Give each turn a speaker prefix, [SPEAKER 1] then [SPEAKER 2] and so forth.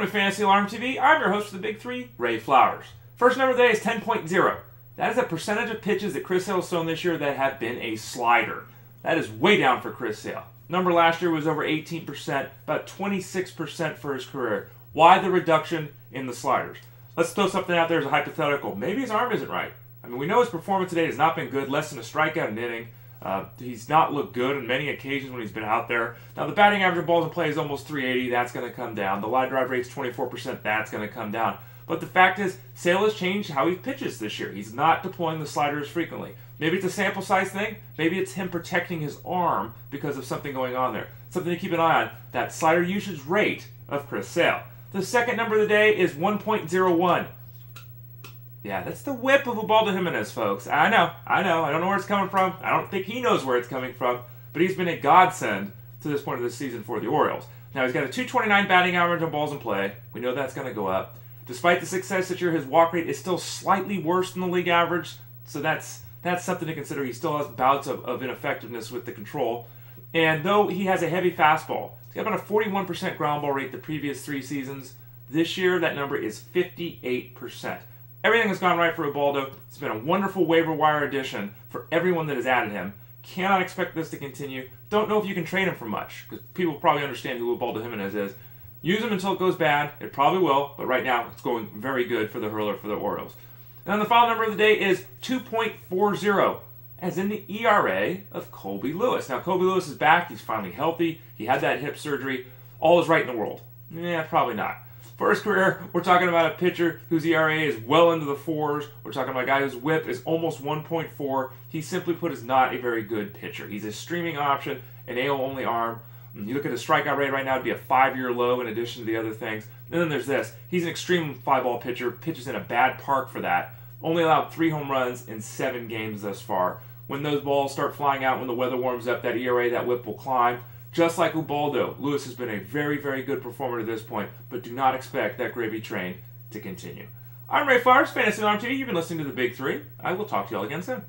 [SPEAKER 1] Welcome to Fantasy Alarm TV. I'm your host for the Big Three, Ray Flowers. First number of the day is 10.0. That is a percentage of pitches that Chris Sale has thrown this year that have been a slider. That is way down for Chris Sale. Number last year was over 18%, about 26% for his career. Why the reduction in the sliders? Let's throw something out there as a hypothetical. Maybe his arm isn't right. I mean, we know his performance today has not been good, less than a strikeout an inning. He's not looked good on many occasions when he's been out there. Now, the batting average of balls in play is almost 380. That's going to come down. The line drive rate's 24%. That's going to come down. But the fact is, Sale has changed how he pitches this year. He's not deploying the sliders frequently. Maybe it's a sample size thing. Maybe it's him protecting his arm because of something going on there. Something to keep an eye on, that slider usage rate of Chris Sale. The second number of the day is 1.01. Yeah, that's the whip of Ubaldo Jimenez, folks. I know. I don't know where it's coming from. I don't think he knows where it's coming from. But he's been a godsend to this point of the season for the Orioles. Now, he's got a 229 batting average on balls in play. We know that's going to go up. Despite the success this year, his walk rate is still slightly worse than the league average. So that's something to consider. He still has bouts of ineffectiveness with the control. And though he has a heavy fastball, he's got about a 41% ground ball rate the previous 3 seasons. This year, that number is 58%. Everything has gone right for Ubaldo. It's been a wonderful waiver wire addition for everyone that has added him. Cannot expect this to continue. Don't know if you can trade him for much, because people probably understand who Ubaldo Jimenez is. Use him until it goes bad. It probably will, but right now it's going very good for the hurler for the Orioles. And then the final number of the day is 2.40, as in the ERA of Colby Lewis. Now, Colby Lewis is back. He's finally healthy. He had that hip surgery. All is right in the world. Yeah, probably not. For his career, we're talking about a pitcher whose ERA is well into the 4s. We're talking about a guy whose whip is almost 1.4. He simply put is not a very good pitcher. He's a streaming option, an AL-only arm. You look at his strikeout rate right now, it'd be a 5-year low in addition to the other things. And then there's this. He's an extreme fly-ball pitcher, pitches in a bad park for that. Only allowed 3 home runs in 7 games thus far. When those balls start flying out, when the weather warms up, that ERA, that whip will climb. Just like Ubaldo, Lewis has been a very, very good performer to this point, but do not expect that gravy train to continue. I'm Ray Flowers, Fantasy Alarm TV. You've been listening to The Big Three. I will talk to you all again soon.